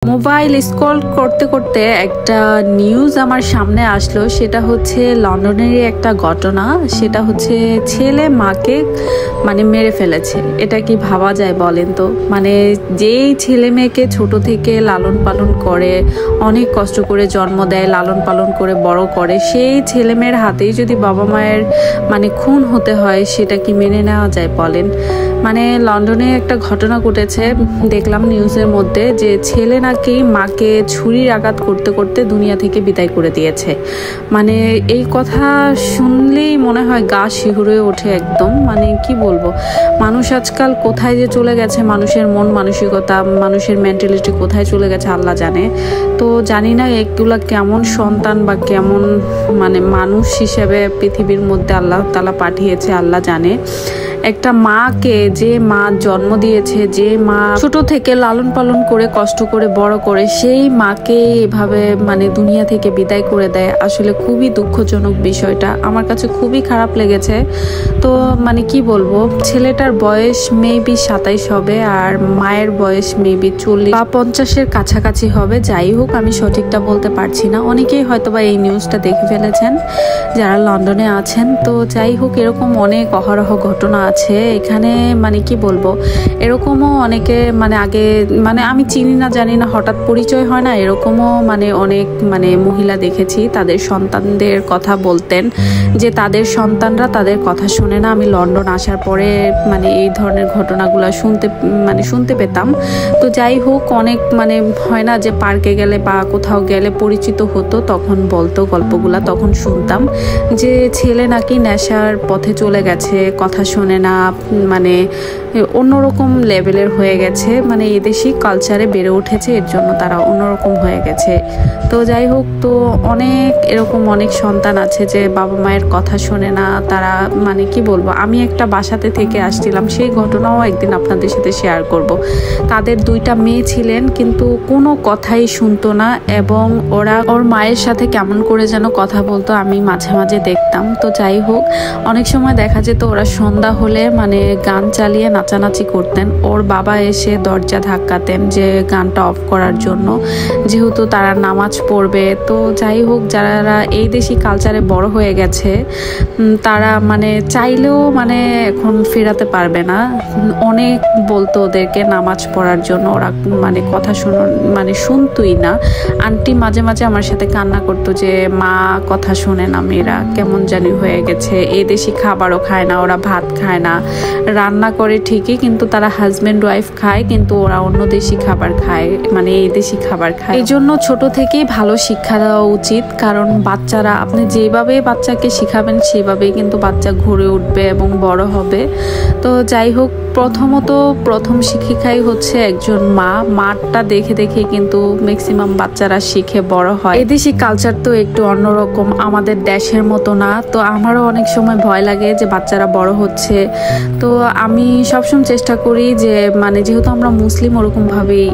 Mobile scroll করতে করতে একটা নিউজ আমার সামনে আসলো। সেটা হচ্ছে লন্ডনেরই একটা ঘটনা। সেটা হচ্ছে ছেলে মাকে মেরে ফেলেছে। এটা কি ভাবা যায় বলেন তো? যেই ছেলে মেয়েকে ছোট থেকে লালন পালন করে, অনেক কষ্ট করে জন্ম দেয়, লালন পালন করে বড় করে, সেই ছেলে মেয়ের হাতেই যদি বাবা মায়ের খুন হতে হয়, সেটা কি মেনে নেওয়া যায় বলেন? লন্ডনে একটা ঘটনা ঘটেছে, দেখলাম নিউজের মধ্যে, যে ছেলে নাকি মাকে ছুরির আঘাত করতে করতে দুনিয়া থেকে বিদায় করে দিয়েছে। এই কথা শুনলেই মনে হয় গা শিহরে ওঠে একদম। কি বলবো, মানুষ আজকাল কোথায় যে চলে গেছে, মানুষের মন মানসিকতা, মানুষের মেন্টালিটি কোথায় চলে গেছে আল্লাহ জানে। তো জানি না এগুলা কেমন সন্তান বা কেমন মানুষ হিসেবে পৃথিবীর মধ্যে আল্লাহ তাআলা পাঠিয়েছে, আল্লাহ জানে। একটা মাকে, যে মা জন্ম দিয়েছে, যে মা ছোট থেকে লালন পালন করে কষ্ট করে বড় করে, সেই মাকে এভাবে দুনিয়া থেকে বিদায় করে দেয়। আসলে খুবই দুঃখজনক বিষয়টা, আমার কাছে খুবই খারাপ লেগেছে। তো কি বলবো, ছেলেটার বয়স মেবি 27 হবে, আর মায়ের বয়স মেবি 40 বা 50-এর কাছাকাছি হবে। যাই হোক, আমি সঠিকটা বলতে পারছি না। অনেকেই হয়তোবা এই নিউজটা দেখে ফেলেছেন যারা লন্ডনে আছেন। তো যাই হোক, এরকম অনেক অহরহ ঘটনা আছে এখানে। কি বলবো, এরকমও অনেকে আগে আমি চিনি না জানি না, হঠাৎ পরিচয় হয় না, এরকমও অনেক মহিলা দেখেছি তাদের সন্তানদের কথা বলতেন যে তাদের সন্তানরা তাদের কথা শোনে না। আমি লন্ডন আসার পরে এই ধরনের ঘটনাগুলো শুনতে পেতাম। তো যাই হোক, অনেক হয় না যে পার্কে গেলে বা কোথাও গেলে পরিচিত হতো, তখন বলতো গল্পগুলা, তখন শুনতাম যে ছেলে নাকি নেশার পথে চলে গেছে, কথা শোনে না, অন্যরকম লেভেলের হয়ে গেছে। এদেশি কালচারে বেড়ে উঠেছে, এর জন্য তারা অন্যরকম হয়ে গেছে। তো যাই হোক, তো অনেক এরকম অনেক সন্তান আছে যে বাবা মায়ের কথা শোনে না। তারা কি বলবো, আমি একটা বাসাতে থেকে আসছিলাম, সেই ঘটনাও একদিন আপনাদের সাথে শেয়ার করব। তাদের 2টা মেয়ে ছিলেন, কিন্তু কোনো কথাই শুনতো না, এবং ওর মায়ের সাথে কেমন করে যেন কথা বলতো, আমি মাঝে মাঝে দেখতাম। তো যাই হোক, অনেক সময় দেখা যেত ওরা সন্ধ্যা হলে গান চালিয়ে নাচানাচি করতেন। ওর বাবা এসে দরজা ধাক্কাতেন যে গানটা অফ করার জন্য, যেহেতু তারা নামাজ পড়বে। তো যাই হোক, যারা এই দেশি কালচারে বড় হয়ে গেছে, তারা চাইলেও এখন ফেরাতে পারবে না। অনেক বলতো ওদেরকে নামাজ পড়ার জন্য, ওরা কথা শুনতই না। আন্টি মাঝে মাঝে আমার সাথে কান্না করতো যে মা কথা শোনে না, মেয়েরা কেমন জানি হয়ে গেছে, এই দেশি খাবারও খায় না, ওরা ভাত খায় না, রান্না করে ঠিকই কিন্তু তারা হাজব্যান্ড ওয়াইফ খায়, কিন্তু ওরা অন্য দেশি খাবার খায়, এই দেশি খাবার খায়। এই জন্য ছোট থেকেই ভালো শিক্ষা দেওয়া উচিত, কারণ বাচ্চারা, আপনি যেভাবে বাচ্চাকে শিখাবেন সেভাবেই কিন্তু বাচ্চা ঘুরে উঠবে এবং বড় হবে। তো যাই হোক, প্রথম শিক্ষিকাই হচ্ছে একজন মাটা দেখে দেখে কিন্তু ম্যাক্সিমাম বাচ্চারা শিখে বড় হয়। এদেশি কালচার তো একটু অন্যরকম, আমাদের দেশের মতো না। তো আমারও অনেক সময় ভয় লাগে যে বাচ্চারা বড় হচ্ছে। তো আমি সবসময় চেষ্টা করি যে যেহেতু আমরা মুসলিম, ওরকম ভাবেই